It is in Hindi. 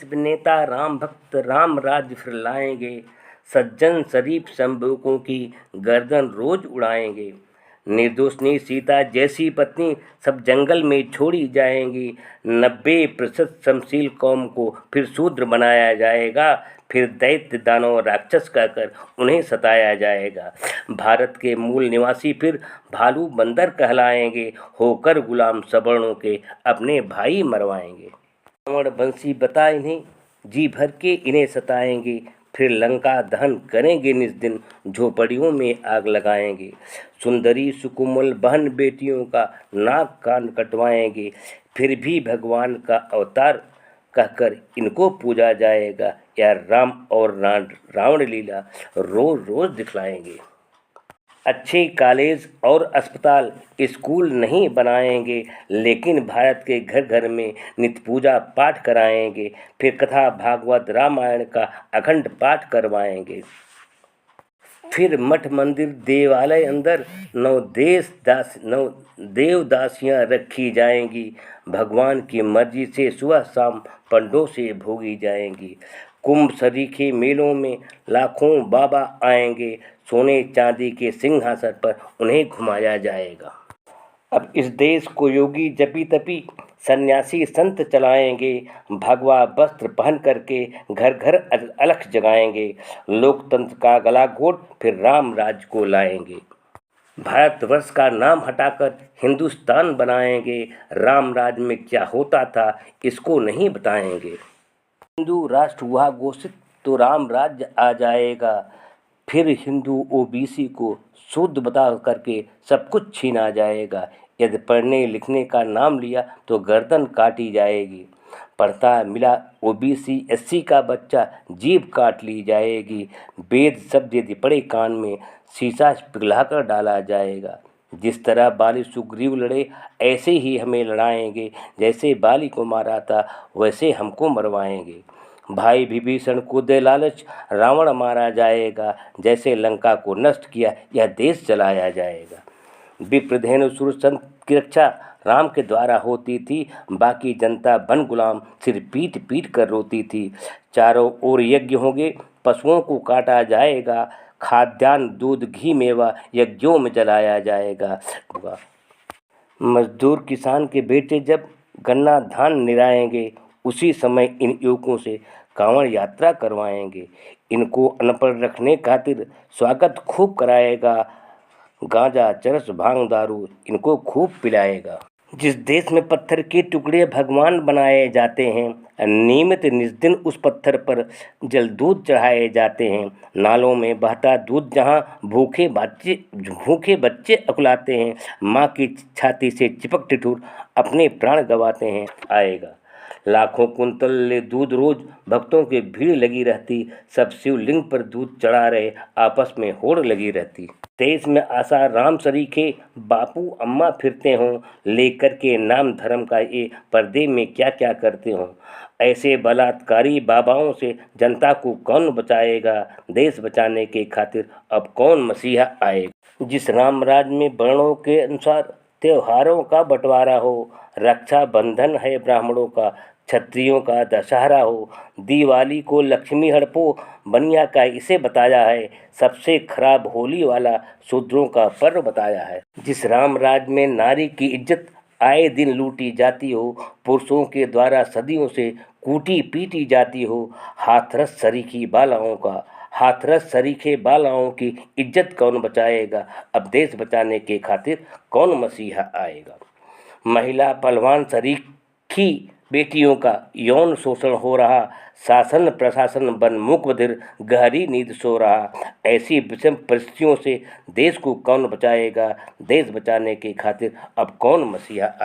नेता राम भक्त राम राज्य फिर लाएंगे, सज्जन शरीफ संबोकों की गर्दन रोज उड़ाएंगे। निर्दोषनी सीता जैसी पत्नी सब जंगल में छोड़ी जाएंगी। 90% समशील कौम को फिर शूद्र बनाया जाएगा। फिर दैत्य दानव राक्षस कहकर उन्हें सताया जाएगा। भारत के मूल निवासी फिर भालू बंदर कहलाएंगे। होकर गुलाम सवर्णों के अपने भाई मरवाएंगे। रावण बंसी बता इन्हें, जी भर के इन्हें सताएंगे। फिर लंका दहन करेंगे निज दिन, झोपड़ियों में आग लगाएंगे। सुंदरी सुकोमल बहन बेटियों का नाक कान कटवाएंगे। फिर भी भगवान का अवतार कहकर इनको पूजा जाएगा। या राम और रावण लीला रोज रोज दिखलाएंगे। अच्छे कॉलेज और अस्पताल स्कूल नहीं बनाएंगे, लेकिन भारत के घर घर में नित्य पूजा पाठ कराएंगे। फिर कथा भागवत रामायण का अखंड पाठ करवाएंगे। फिर मठ मंदिर देवालय अंदर नौ देवदासियाँ रखी जाएंगी। भगवान की मर्जी से सुबह शाम पंडों से भोगी जाएंगी। कुंभ सरीखे मेलों में लाखों बाबा आएंगे। सोने चांदी के सिंहासन पर उन्हें घुमाया जाएगा। अब इस देश को योगी जपी तपी सन्यासी संत चलाएंगे। भगवा वस्त्र पहन करके घर घर अलख जगाएंगे। लोकतंत्र का गला घोट फिर राम राज्य को लाएंगे। भारतवर्ष का नाम हटाकर हिंदुस्तान बनाएंगे। राम राज्य में क्या होता था इसको नहीं बताएंगे। हिंदू राष्ट्र हुआ घोषित तो राम राज्य आ जाएगा। फिर हिंदू ओबीसी को शुद्ध बता करके सब कुछ छीना जाएगा। यदि पढ़ने लिखने का नाम लिया तो गर्दन काटी जाएगी। पढ़ता मिला ओबीसी एससी का बच्चा जीभ काट ली जाएगी। वेद शब्द यदि पड़े कान में शीशा पिघलाकर डाला जाएगा। जिस तरह बाली सुग्रीव लड़े ऐसे ही हमें लड़ाएंगे। जैसे बाली को मारा था वैसे हमको मरवाएंगे। भाई विभीषण को दे लालच रावण मारा जाएगा। जैसे लंका को नष्ट किया यह देश जलाया जाएगा। विप्रधेनु सुर संत की रक्षा राम के द्वारा होती थी। बाकी जनता बन गुलाम सिर पीट पीट कर रोती थी। चारों ओर यज्ञ होंगे, पशुओं को काटा जाएगा। खाद्यान्न दूध घी मेवा यज्ञों में जलाया जाएगा। मजदूर किसान के बेटे जब गन्ना धान निराएंगे, उसी समय इन युवकों से कांवड़ यात्रा करवाएंगे। इनको अनपढ़ रखने खातिर स्वागत खूब कराएगा। गांजा चरस भांग दारू इनको खूब पिलाएगा। जिस देश में पत्थर के टुकड़े भगवान बनाए जाते हैं, नियमित निज दिन उस पत्थर पर जल दूध चढ़ाए जाते हैं। नालों में बहता दूध जहाँ भूखे बच्चे अकुलाते हैं, माँ की छाती से चिपक ठिठुर अपने प्राण गंवाते हैं आएगा। लाखों कुंतल दूध रोज भक्तों की भीड़ लगी रहती। सब शिवलिंग पर दूध चढ़ा रहे, आपस में होड़ लगी रहती। देश में आशा राम सरीखे बापू अम्मा फिरते हों, लेकर के नाम धर्म का ये पर्दे में क्या क्या करते हों। ऐसे बलात्कारी बाबाओं से जनता को कौन बचाएगा। देश बचाने के खातिर अब कौन मसीहा आएगा। जिस राम राज में वर्णों के अनुसार त्योहारों का बंटवारा हो। रक्षा बंधन है ब्राह्मणों का, क्षत्रियों का दशहरा हो। दिवाली को लक्ष्मी हड़पो बनिया का इसे बताया है। सबसे खराब होली वाला शूद्रों का पर्व बताया है। जिस राम राज में नारी की इज्जत आए दिन लूटी जाती हो, पुरुषों के द्वारा सदियों से कूटी पीटी जाती हो। हाथरस सरीखे बालाओं की इज्जत कौन बचाएगा। अब देश बचाने के खातिर कौन मसीहा आएगा। महिला पहलवान सरीखी बेटियों का यौन शोषण हो रहा। शासन प्रशासन बन मूक बधिर गहरी नींद सो रहा। ऐसी विषम परिस्थितियों से देश को कौन बचाएगा। देश बचाने के खातिर अब कौन मसीहा आएगा।